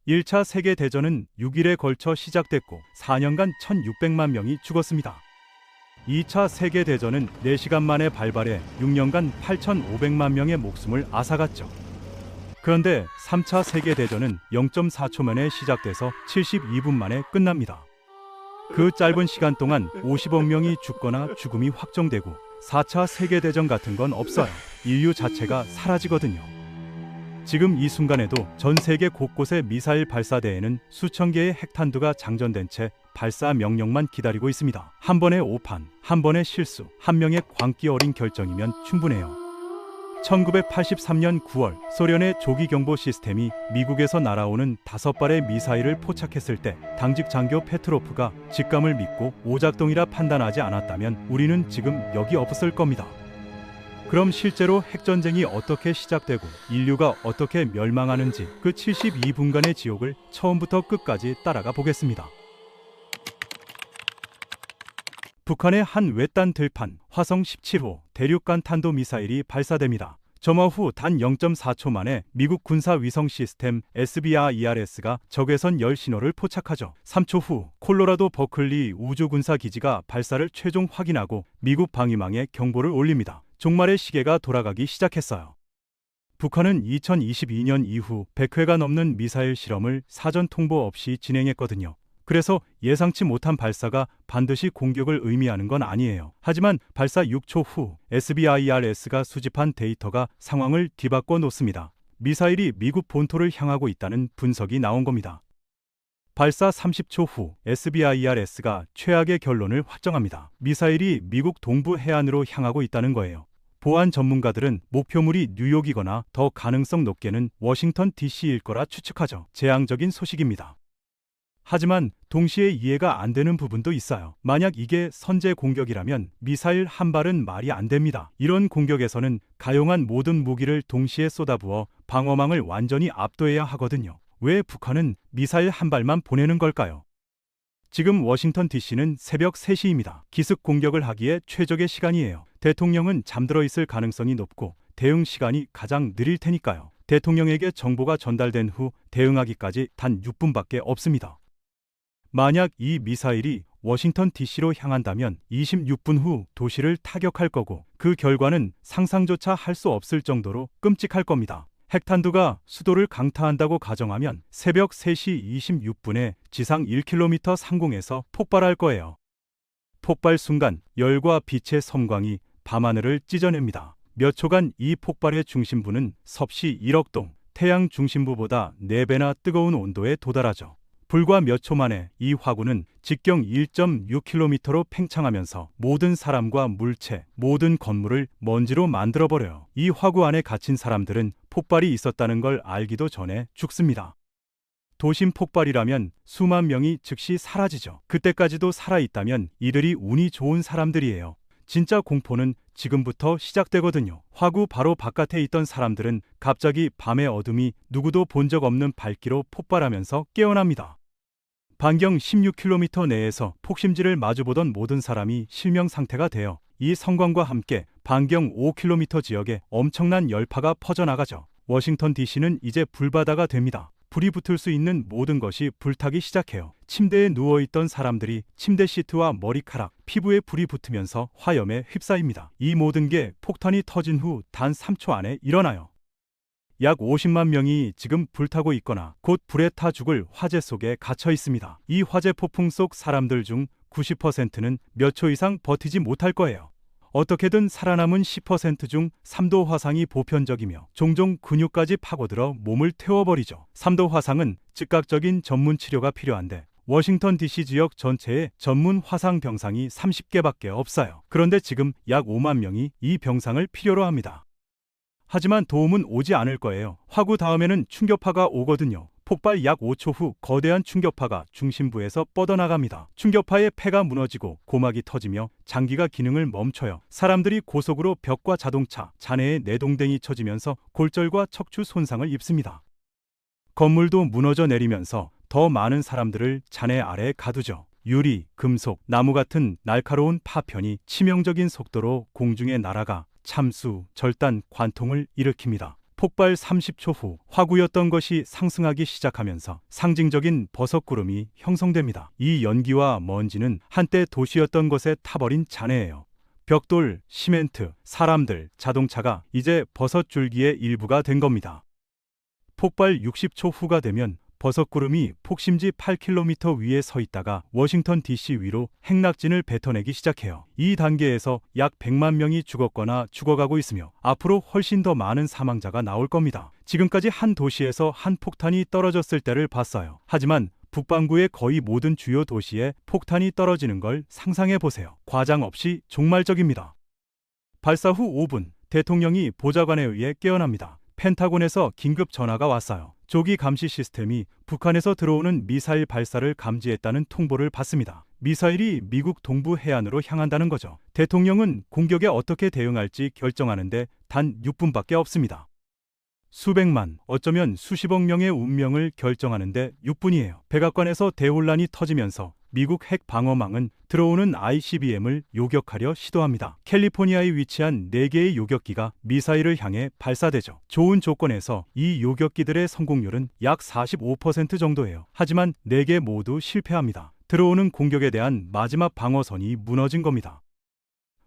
1차 세계대전은 6일에 걸쳐 시작됐고 4년간 1600만 명이 죽었습니다. 2차 세계대전은 4시간 만에 발발해 6년간 8500만 명의 목숨을 앗아갔죠. 그런데 3차 세계대전은 0.4초 만에 시작돼서 72분 만에 끝납니다. 그 짧은 시간 동안 50억 명이 죽거나 죽음이 확정되고 4차 세계대전 같은 건 없어요. 인류 자체가 사라지거든요. 지금 이 순간에도 전 세계 곳곳의 미사일 발사대에는 수천 개의 핵탄두가 장전된 채 발사 명령만 기다리고 있습니다. 한 번의 오판, 한 번의 실수, 한 명의 광기 어린 결정이면 충분해요. 1983년 9월 소련의 조기경보 시스템이 미국에서 날아오는 5발의 미사일을 포착했을 때 당직 장교 페트로프가 직감을 믿고 오작동이라 판단하지 않았다면 우리는 지금 여기 없을 겁니다. 그럼 실제로 핵전쟁이 어떻게 시작되고 인류가 어떻게 멸망하는지 그 72분간의 지옥을 처음부터 끝까지 따라가 보겠습니다. 북한의 한 외딴 들판 화성 17호 대륙간 탄도미사일이 발사됩니다. 점화 후 단 0.4초 만에 미국 군사 위성 시스템 SBIRS가 적외선 열 신호를 포착하죠. 3초 후 콜로라도 버클리 우주군사기지가 발사를 최종 확인하고 미국 방위망에 경보를 올립니다. 종말의 시계가 돌아가기 시작했어요. 북한은 2022년 이후 100회가 넘는 미사일 실험을 사전 통보 없이 진행했거든요. 그래서 예상치 못한 발사가 반드시 공격을 의미하는 건 아니에요. 하지만 발사 6초 후 SBIRS가 수집한 데이터가 상황을 뒤바꿔 놓습니다. 미사일이 미국 본토를 향하고 있다는 분석이 나온 겁니다. 발사 30초 후 SBIRS가 최악의 결론을 확정합니다. 미사일이 미국 동부 해안으로 향하고 있다는 거예요. 보안 전문가들은 목표물이 뉴욕이거나 더 가능성 높게는 워싱턴 DC일 거라 추측하죠. 재앙적인 소식입니다. 하지만 동시에 이해가 안 되는 부분도 있어요. 만약 이게 선제 공격이라면 미사일 한 발은 말이 안 됩니다. 이런 공격에서는 가용한 모든 무기를 동시에 쏟아부어 방어망을 완전히 압도해야 하거든요. 왜 북한은 미사일 한 발만 보내는 걸까요? 지금 워싱턴 DC는 새벽 3시입니다. 기습 공격을 하기에 최적의 시간이에요. 대통령은 잠들어 있을 가능성이 높고 대응 시간이 가장 느릴 테니까요. 대통령에게 정보가 전달된 후 대응하기까지 단 6분밖에 없습니다. 만약 이 미사일이 워싱턴 DC로 향한다면 26분 후 도시를 타격할 거고 그 결과는 상상조차 할 수 없을 정도로 끔찍할 겁니다. 핵탄두가 수도를 강타한다고 가정하면 새벽 3시 26분에 지상 1km 상공에서 폭발할 거예요. 폭발 순간 열과 빛의 섬광이 밤하늘을 찢어냅니다. 몇 초간 이 폭발의 중심부는 섭씨 1억 동, 태양 중심부보다 4배나 뜨거운 온도에 도달하죠. 불과 몇 초 만에 이 화구는 직경 1.6km로 팽창하면서 모든 사람과 물체, 모든 건물을 먼지로 만들어버려요. 이 화구 안에 갇힌 사람들은 폭발이 있었다는 걸 알기도 전에 죽습니다. 도심 폭발이라면 수만 명이 즉시 사라지죠. 그때까지도 살아있다면 이들이 운이 좋은 사람들이에요. 진짜 공포는 지금부터 시작되거든요. 화구 바로 바깥에 있던 사람들은 갑자기 밤의 어둠이 누구도 본 적 없는 밝기로 폭발하면서 깨어납니다. 반경 16km 내에서 폭심지를 마주보던 모든 사람이 실명 상태가 되어 이 성광과 함께 반경 5km 지역에 엄청난 열파가 퍼져나가죠. 워싱턴 DC는 이제 불바다가 됩니다. 불이 붙을 수 있는 모든 것이 불타기 시작해요. 침대에 누워있던 사람들이 침대 시트와 머리카락, 피부에 불이 붙으면서 화염에 휩싸입니다. 이 모든 게 폭탄이 터진 후 단 3초 안에 일어나요. 약 50만 명이 지금 불타고 있거나 곧 불에 타 죽을 화재 속에 갇혀 있습니다. 이 화재 폭풍 속 사람들 중 90%는 몇 초 이상 버티지 못할 거예요. 어떻게든 살아남은 10% 중 3도 화상이 보편적이며 종종 근육까지 파고들어 몸을 태워버리죠. 3도 화상은 즉각적인 전문 치료가 필요한데 워싱턴 DC 지역 전체에 전문 화상 병상이 30개밖에 없어요. 그런데 지금 약 5만 명이 이 병상을 필요로 합니다. 하지만 도움은 오지 않을 거예요. 화구 다음에는 충격파가 오거든요. 폭발 약 5초 후 거대한 충격파가 중심부에서 뻗어나갑니다. 충격파의 폐가 무너지고 고막이 터지며 장기가 기능을 멈춰요. 사람들이 고속으로 벽과 자동차, 잔해에 내동댕이 쳐지면서 골절과 척추 손상을 입습니다. 건물도 무너져 내리면서 더 많은 사람들을 잔해 아래에 가두죠. 유리, 금속, 나무 같은 날카로운 파편이 치명적인 속도로 공중에 날아가 참수, 절단, 관통을 일으킵니다. 폭발 30초 후 화구였던 것이 상승하기 시작하면서 상징적인 버섯구름이 형성됩니다. 이 연기와 먼지는 한때 도시였던 것에 타버린 잔해예요. 벽돌, 시멘트, 사람들, 자동차가 이제 버섯 줄기의 일부가 된 겁니다. 폭발 60초 후가 되면 버섯구름이 폭심지 8km 위에 서 있다가 워싱턴 DC 위로 행락진을 뱉어내기 시작해요. 이 단계에서 약 100만 명이 죽었거나 죽어가고 있으며 앞으로 훨씬 더 많은 사망자가 나올 겁니다. 지금까지 한 도시에서 한 폭탄이 떨어졌을 때를 봤어요. 하지만 북반구의 거의 모든 주요 도시에 폭탄이 떨어지는 걸 상상해 보세요. 과장 없이 종말적입니다. 발사 후 5분, 대통령이 보좌관에 의해 깨어납니다. 펜타곤에서 긴급 전화가 왔어요. 조기 감시 시스템이 북한에서 들어오는 미사일 발사를 감지했다는 통보를 받습니다. 미사일이 미국 동부 해안으로 향한다는 거죠. 대통령은 공격에 어떻게 대응할지 결정하는데 단 6분밖에 없습니다. 수백만, 어쩌면 수십억 명의 운명을 결정하는데 6분이에요. 백악관에서 대혼란이 터지면서 미국 핵 방어망은 들어오는 ICBM을 요격하려 시도합니다. 캘리포니아에 위치한 4개의 요격기가 미사일을 향해 발사되죠. 좋은 조건에서 이 요격기들의 성공률은 약 45% 정도예요. 하지만 4개 모두 실패합니다. 들어오는 공격에 대한 마지막 방어선이 무너진 겁니다.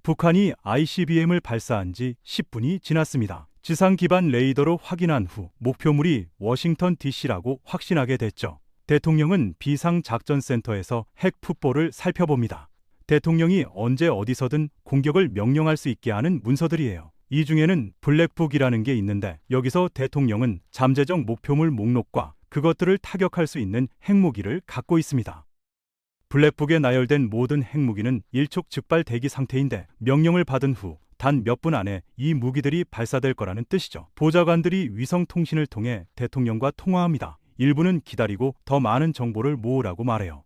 북한이 ICBM을 발사한 지 10분이 지났습니다. 지상 기반 레이더로 확인한 후 목표물이 워싱턴 DC라고 확신하게 됐죠. 대통령은 비상작전센터에서 핵 풋볼을 살펴봅니다. 대통령이 언제 어디서든 공격을 명령할 수 있게 하는 문서들이에요. 이 중에는 블랙북이라는 게 있는데 여기서 대통령은 잠재적 목표물 목록과 그것들을 타격할 수 있는 핵무기를 갖고 있습니다. 블랙북에 나열된 모든 핵무기는 일촉즉발 대기 상태인데 명령을 받은 후 단 몇 분 안에 이 무기들이 발사될 거라는 뜻이죠. 보좌관들이 위성통신을 통해 대통령과 통화합니다. 일부는 기다리고 더 많은 정보를 모으라고 말해요.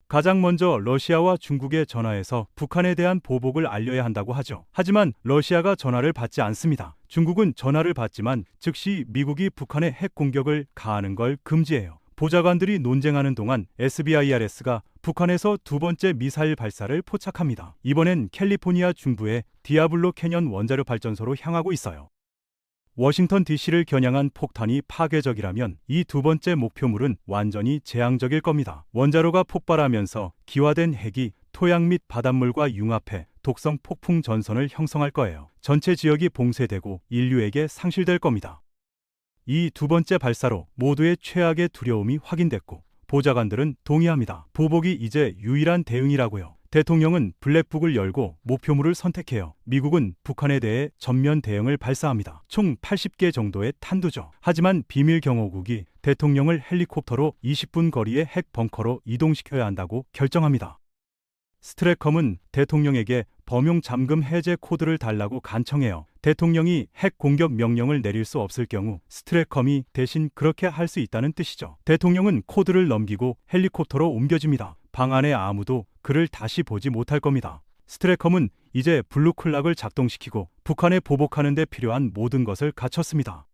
가장 먼저 러시아와 중국에 전화해서 북한에 대한 보복을 알려야 한다고 하죠. 하지만 러시아가 전화를 받지 않습니다. 중국은 전화를 받지만 즉시 미국이 북한에 핵 공격을 가하는 걸 금지해요. 보좌관들이 논쟁하는 동안 SBIRS가 북한에서 두 번째 미사일 발사를 포착합니다. 이번엔 캘리포니아 중부의 디아블로 캐년 원자력 발전소로 향하고 있어요. 워싱턴 DC를 겨냥한 폭탄이 파괴적이라면 이 두 번째 목표물은 완전히 재앙적일 겁니다. 원자로가 폭발하면서 기화된 핵이 토양 및 바닷물과 융합해 독성 폭풍 전선을 형성할 거예요. 전체 지역이 봉쇄되고 인류에게 상실될 겁니다. 이 두 번째 발사로 모두의 최악의 두려움이 확인됐고 보좌관들은 동의합니다. 보복이 이제 유일한 대응이라고요. 대통령은 블랙북을 열고 목표물을 선택해요. 미국은 북한에 대해 전면 대응을 발사합니다. 총 80개 정도의 탄두죠. 하지만 비밀 경호국이 대통령을 헬리콥터로 20분 거리의 핵 벙커로 이동시켜야 한다고 결정합니다. 스트래컴은 대통령에게 범용 잠금 해제 코드를 달라고 간청해요. 대통령이 핵 공격 명령을 내릴 수 없을 경우 스트래컴이 대신 그렇게 할 수 있다는 뜻이죠. 대통령은 코드를 넘기고 헬리콥터로 옮겨집니다. 방 안에 아무도 그를 다시 보지 못할 겁니다. 스트래컴은 이제 블루클락을 작동시키고 북한에 보복하는 데 필요한 모든 것을 갖췄습니다.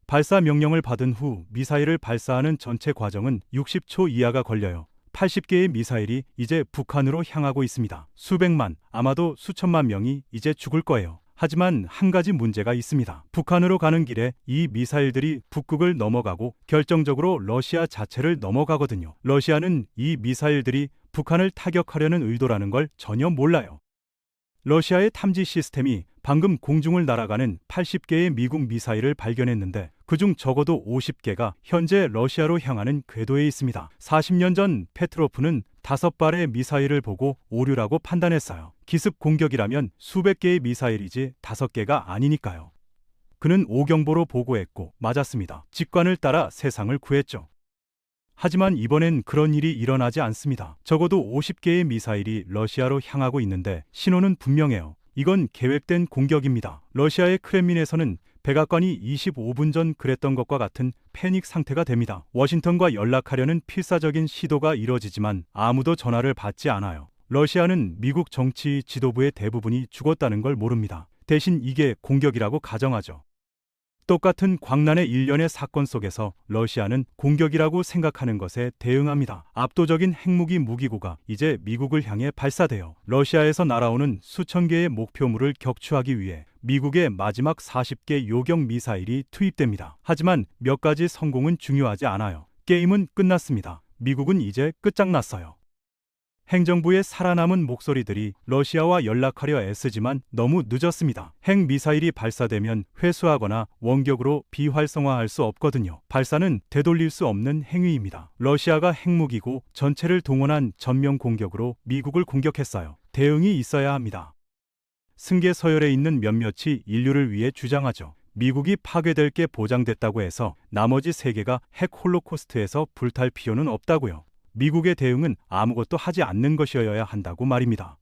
발사 명령을 받은 후 미사일을 발사하는 전체 과정은 60초 이하가 걸려요. 80개의 미사일이 이제 북한으로 향하고 있습니다. 수백만, 아마도 수천만 명이 이제 죽을 거예요. 하지만 한 가지 문제가 있습니다. 북한으로 가는 길에 이 미사일들이 북극을 넘어가고 결정적으로 러시아 자체를 넘어가거든요. 러시아는 이 미사일들이 북한을 타격하려는 의도라는 걸 전혀 몰라요. 러시아의 탐지 시스템이 방금 공중을 날아가는 80개의 미국 미사일을 발견했는데 그중 적어도 50개가 현재 러시아로 향하는 궤도에 있습니다. 40년 전 페트로프는 5발의 미사일을 보고 오류라고 판단했어요. 기습 공격이라면 수백 개의 미사일이지 5개가 아니니까요. 그는 오경보로 보고했고 맞았습니다. 직관을 따라 세상을 구했죠. 하지만 이번엔 그런 일이 일어나지 않습니다. 적어도 50개의 미사일이 러시아로 향하고 있는데 신호는 분명해요. 이건 계획된 공격입니다. 러시아의 크렘린에서는 백악관이 25분 전 그랬던 것과 같은 패닉 상태가 됩니다. 워싱턴과 연락하려는 필사적인 시도가 이뤄지지만 아무도 전화를 받지 않아요. 러시아는 미국 정치 지도부의 대부분이 죽었다는 걸 모릅니다. 대신 이게 공격이라고 가정하죠. 똑같은 광란의 일련의 사건 속에서 러시아는 공격이라고 생각하는 것에 대응합니다. 압도적인 핵무기 무기고가 이제 미국을 향해 발사돼요. 러시아에서 날아오는 수천 개의 목표물을 격추하기 위해 미국의 마지막 40개 요격 미사일이 투입됩니다. 하지만 몇 가지 성공은 중요하지 않아요. 게임은 끝났습니다. 미국은 이제 끝장났어요. 행정부의 살아남은 목소리들이 러시아와 연락하려 애쓰지만 너무 늦었습니다. 핵미사일이 발사되면 회수하거나 원격으로 비활성화할 수 없거든요. 발사는 되돌릴 수 없는 행위입니다. 러시아가 핵무기고 전체를 동원한 전면 공격으로 미국을 공격했어요. 대응이 있어야 합니다. 승계 서열에 있는 몇몇이 인류를 위해 주장하죠. 미국이 파괴될 게 보장됐다고 해서 나머지 세계가 핵 홀로코스트에서 불탈 필요는 없다고요. 미국의 대응은 아무것도 하지 않는 것이어야 한다고 말입니다.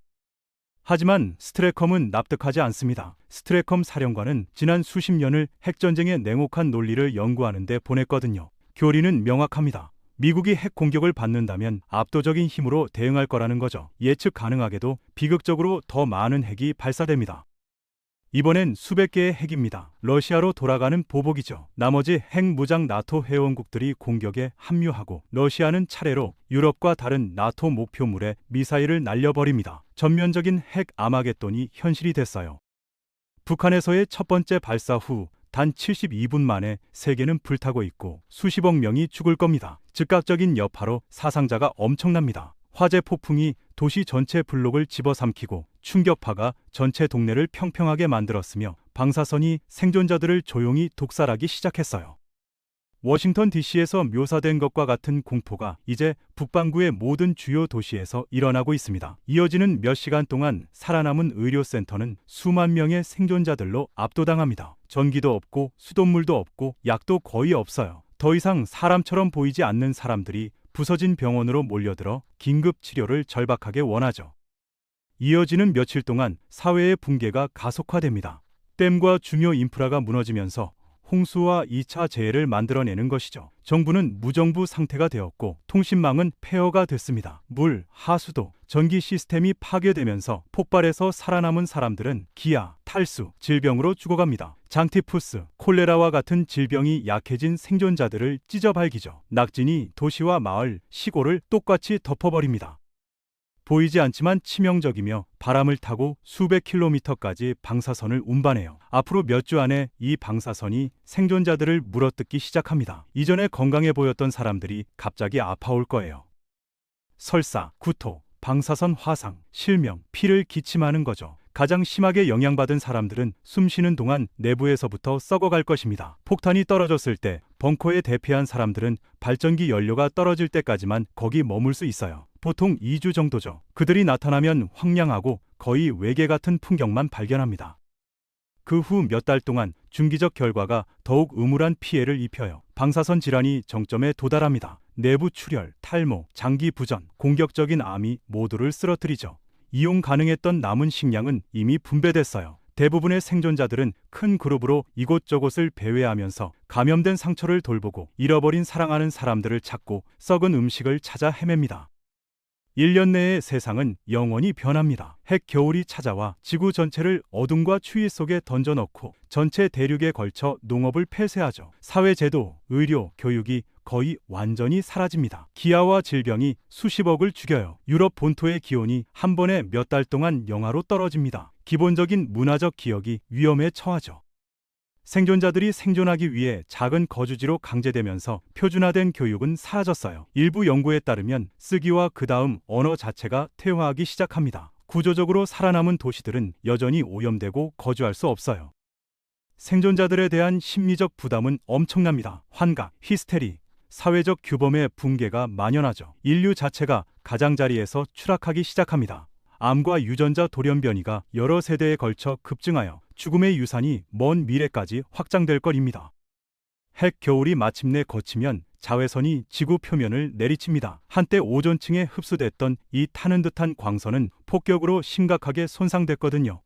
하지만 스트래컴은 납득하지 않습니다. 스트래컴 사령관은 지난 수십 년을 핵전쟁의 냉혹한 논리를 연구하는 데 보냈거든요. 교리는 명확합니다. 미국이 핵 공격을 받는다면 압도적인 힘으로 대응할 거라는 거죠. 예측 가능하게도 비극적으로 더 많은 핵이 발사됩니다. 이번엔 수백 개의 핵입니다. 러시아로 돌아가는 보복이죠. 나머지 핵무장 나토 회원국들이 공격에 합류하고 러시아는 차례로 유럽과 다른 나토 목표물에 미사일을 날려버립니다. 전면적인 핵 아마겟돈이 현실이 됐어요. 북한에서의 첫 번째 발사 후 단 72분 만에 세계는 불타고 있고 수십억 명이 죽을 겁니다. 즉각적인 여파로 사상자가 엄청납니다. 화재 폭풍이 도시 전체 블록을 집어삼키고 충격파가 전체 동네를 평평하게 만들었으며 방사선이 생존자들을 조용히 독살하기 시작했어요. 워싱턴 DC에서 묘사된 것과 같은 공포가 이제 북반구의 모든 주요 도시에서 일어나고 있습니다. 이어지는 몇 시간 동안 살아남은 의료센터는 수만 명의 생존자들로 압도당합니다. 전기도 없고 수돗물도 없고 약도 거의 없어요. 더 이상 사람처럼 보이지 않는 사람들이 부서진 병원으로 몰려들어 긴급 치료를 절박하게 원하죠. 이어지는 며칠 동안 사회의 붕괴가 가속화됩니다. 댐과 중요 인프라가 무너지면서 홍수와 2차 재해를 만들어내는 것이죠. 정부는 무정부 상태가 되었고 통신망은 폐허가 됐습니다. 물, 하수도, 전기 시스템이 파괴되면서 폭발에서 살아남은 사람들은 기아, 탈수, 질병으로 죽어갑니다. 장티푸스, 콜레라와 같은 질병이 약해진 생존자들을 찢어발기죠. 낙진이 도시와 마을, 시골을 똑같이 덮어버립니다. 보이지 않지만 치명적이며 바람을 타고 수백 킬로미터까지 방사선을 운반해요. 앞으로 몇 주 안에 이 방사선이 생존자들을 물어뜯기 시작합니다. 이전에 건강해 보였던 사람들이 갑자기 아파올 거예요. 설사, 구토, 방사선 화상, 실명, 피를 기침하는 거죠. 가장 심하게 영향받은 사람들은 숨쉬는 동안 내부에서부터 썩어갈 것입니다. 폭탄이 떨어졌을 때 벙커에 대피한 사람들은 발전기 연료가 떨어질 때까지만 거기 머물 수 있어요. 보통 2주 정도죠. 그들이 나타나면 황량하고 거의 외계 같은 풍경만 발견합니다. 그 후 몇 달 동안 중기적 결과가 더욱 음울한 피해를 입혀요. 방사선 질환이 정점에 도달합니다. 내부 출혈, 탈모, 장기 부전, 공격적인 암이 모두를 쓰러뜨리죠. 이용 가능했던 남은 식량은 이미 분배됐어요. 대부분의 생존자들은 큰 그룹으로 이곳저곳을 배회하면서 감염된 상처를 돌보고 잃어버린 사랑하는 사람들을 찾고 썩은 음식을 찾아 헤맵니다. 1년 내에 세상은 영원히 변합니다. 핵 겨울이 찾아와 지구 전체를 어둠과 추위 속에 던져넣고 전체 대륙에 걸쳐 농업을 폐쇄하죠. 사회제도, 의료, 교육이 거의 완전히 사라집니다. 기아와 질병이 수십억을 죽여요. 유럽 본토의 기온이 한 번에 몇 달 동안 영하로 떨어집니다. 기본적인 문화적 기억이 위험에 처하죠. 생존자들이 생존하기 위해 작은 거주지로 강제되면서 표준화된 교육은 사라졌어요. 일부 연구에 따르면 쓰기와 그 다음 언어 자체가 퇴화하기 시작합니다. 구조적으로 살아남은 도시들은 여전히 오염되고 거주할 수 없어요. 생존자들에 대한 심리적 부담은 엄청납니다. 환각, 히스테리, 사회적 규범의 붕괴가 만연하죠. 인류 자체가 가장자리에서 추락하기 시작합니다. 암과 유전자 돌연변이가 여러 세대에 걸쳐 급증하여 죽음의 유산이 먼 미래까지 확장될 것입니다. 핵 겨울이 마침내 거치면 자외선이 지구 표면을 내리칩니다. 한때 오존층에 흡수됐던 이 타는 듯한 광선은 폭격으로 심각하게 손상됐거든요.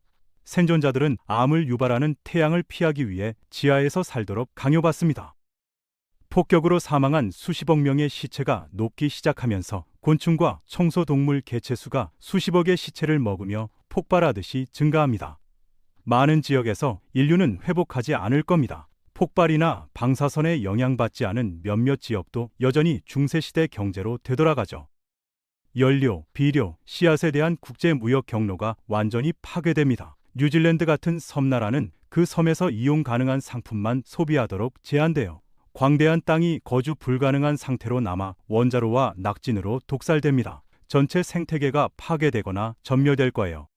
생존자들은 암을 유발하는 태양을 피하기 위해 지하에서 살도록 강요받습니다. 폭격으로 사망한 수십억 명의 시체가 녹기 시작하면서 곤충과 청소동물 개체수가 수십억의 시체를 먹으며 폭발하듯이 증가합니다. 많은 지역에서 인류는 회복하지 않을 겁니다. 폭발이나 방사선에 영향받지 않은 몇몇 지역도 여전히 중세시대 경제로 되돌아가죠. 연료, 비료, 씨앗에 대한 국제 무역 경로가 완전히 파괴됩니다. 뉴질랜드 같은 섬나라는 그 섬에서 이용 가능한 상품만 소비하도록 제한되어 광대한 땅이 거주 불가능한 상태로 남아 원자로와 낙진으로 독살됩니다. 전체 생태계가 파괴되거나 전멸될 거예요.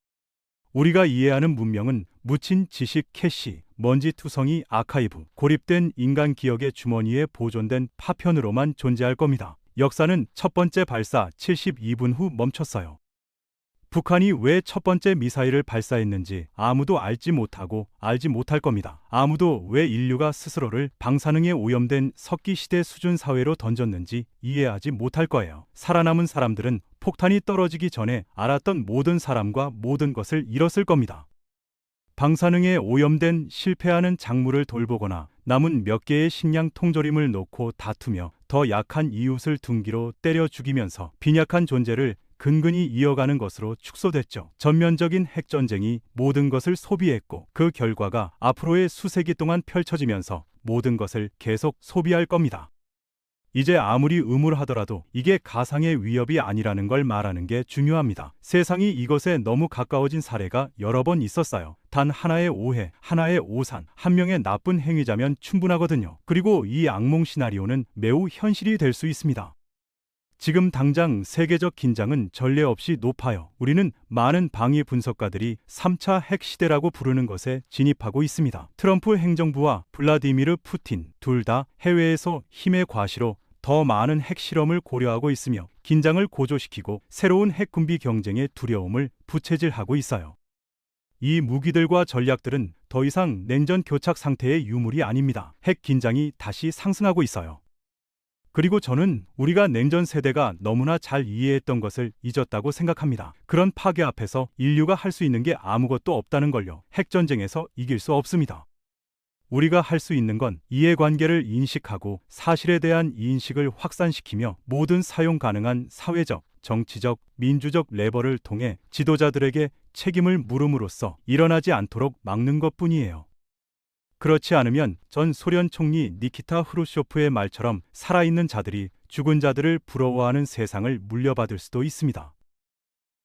우리가 이해하는 문명은 묻힌 지식 캐시, 먼지 투성이 아카이브, 고립된 인간 기억의 주머니에 보존된 파편으로만 존재할 겁니다. 역사는 첫 번째 발사 72분 후 멈췄어요. 북한이 왜 첫 번째 미사일을 발사했는지 아무도 알지 못하고 알지 못할 겁니다. 아무도 왜 인류가 스스로를 방사능에 오염된 석기시대 수준 사회로 던졌는지 이해하지 못할 거예요. 살아남은 사람들은 폭탄이 떨어지기 전에 알았던 모든 사람과 모든 것을 잃었을 겁니다. 방사능에 오염된 실패하는 작물을 돌보거나 남은 몇 개의 식량 통조림을 놓고 다투며 더 약한 이웃을 둔기로 때려 죽이면서 빈약한 존재를 근근히 이어가는 것으로 축소됐죠. 전면적인 핵전쟁이 모든 것을 소비했고 그 결과가 앞으로의 수세기 동안 펼쳐지면서 모든 것을 계속 소비할 겁니다. 이제 아무리 의물하더라도 이게 가상의 위협이 아니라는 걸 말하는 게 중요합니다. 세상이 이것에 너무 가까워진 사례가 여러 번 있었어요. 단 하나의 오해, 하나의 오산, 한 명의 나쁜 행위자면 충분하거든요. 그리고 이 악몽 시나리오는 매우 현실이 될 수 있습니다. 지금 당장 세계적 긴장은 전례 없이 높아요. 우리는 많은 방위 분석가들이 3차 핵 시대라고 부르는 것에 진입하고 있습니다. 트럼프 행정부와 블라디미르 푸틴 둘 다 해외에서 힘의 과시로 더 많은 핵실험을 고려하고 있으며 긴장을 고조시키고 새로운 핵군비 경쟁의 두려움을 부채질하고 있어요. 이 무기들과 전략들은 더 이상 냉전 교착 상태의 유물이 아닙니다. 핵 긴장이 다시 상승하고 있어요. 그리고 저는 우리가 냉전 세대가 너무나 잘 이해했던 것을 잊었다고 생각합니다. 그런 파괴 앞에서 인류가 할 수 있는 게 아무것도 없다는 걸요. 핵전쟁에서 이길 수 없습니다. 우리가 할 수 있는 건 이해관계를 인식하고 사실에 대한 인식을 확산시키며 모든 사용 가능한 사회적, 정치적, 민주적 레버를 통해 지도자들에게 책임을 물음으로써 일어나지 않도록 막는 것뿐이에요. 그렇지 않으면 전 소련 총리 니키타 흐루쇼프의 말처럼 살아있는 자들이 죽은 자들을 부러워하는 세상을 물려받을 수도 있습니다.